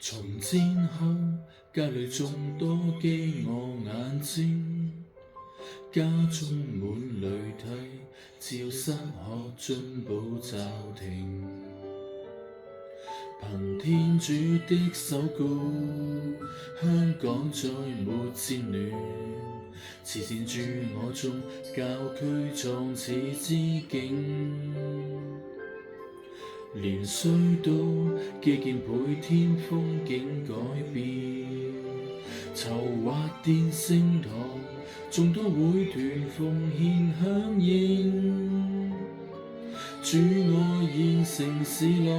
從戰後，家裏眾多飢餓眼睛，家中滿淚涕，只有失學進步驟停。憑天主的手膏，香港再沒戰亂，慈善駐我中，教區壯似之景。年歲到，基建倍添，風景改變，籌劃電聖堂，眾多會團奉獻響應。主愛現城市內，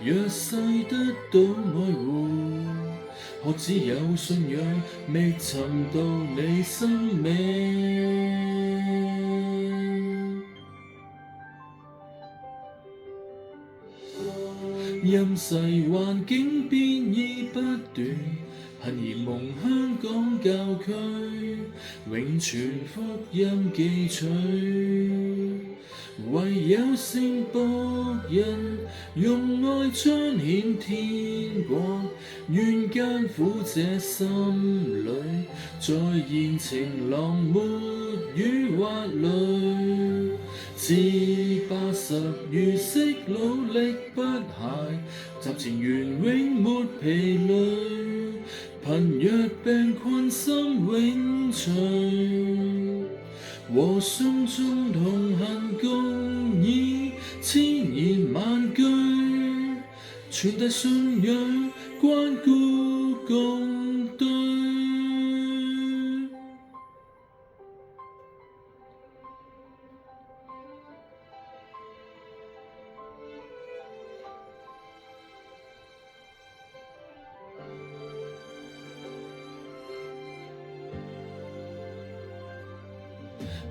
弱勢得到愛護，學只有信仰，覓尋到你生命。任世環境變異不斷，幸而蒙香港教區，永傳福音記取。唯有聖僕人，用愛彰顯天國，願艱苦這心裏，再現情郎沒雨或淚。自80如昔努力不懈，集前緣永沒疲累，貧弱病困心永隨，和信眾同行共議千言萬句，傳遞信仰關顧共對。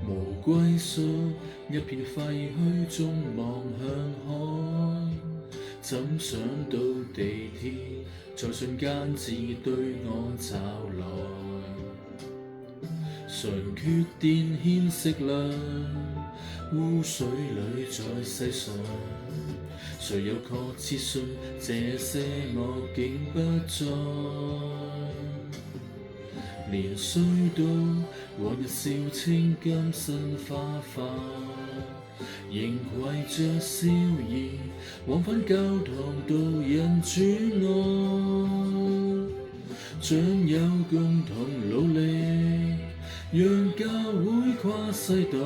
無歸宿，一片廢墟中望向海，怎想到地鐵在瞬間只對我罩來。常缺電欠食糧，污水裏在世上，誰有確切信這些惡境不再？年歲到，往日笑稱今生花花，仍攜着笑意往返教堂導人主愛，將有共同努力，讓教會跨世代，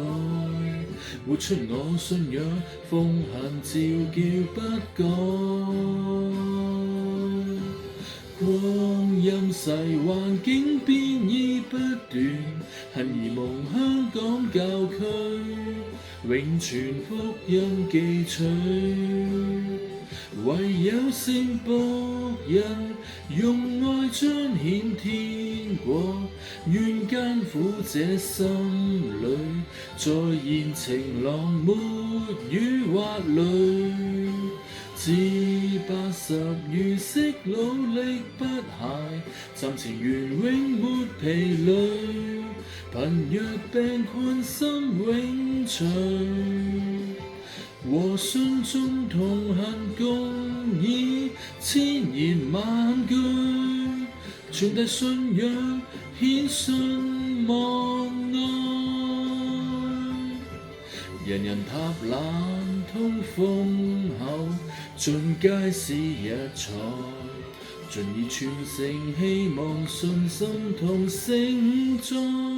活出我信仰，奉行召叫不改。光陰逝，環境變異不斷，幸而蒙香港教區，永傳福音記取。唯有聖僕人，用愛彰顯天國，願艱苦這心裏，再現情郎沒雨或淚。自80如昔努力不懈，站前緣永沒疲累，貧弱病困心永隨，和信眾同行共議千言萬句，傳遞信仰獻信望愛。人人塔冷通風後，盡皆是日才，盡已傳承希望信心同承載。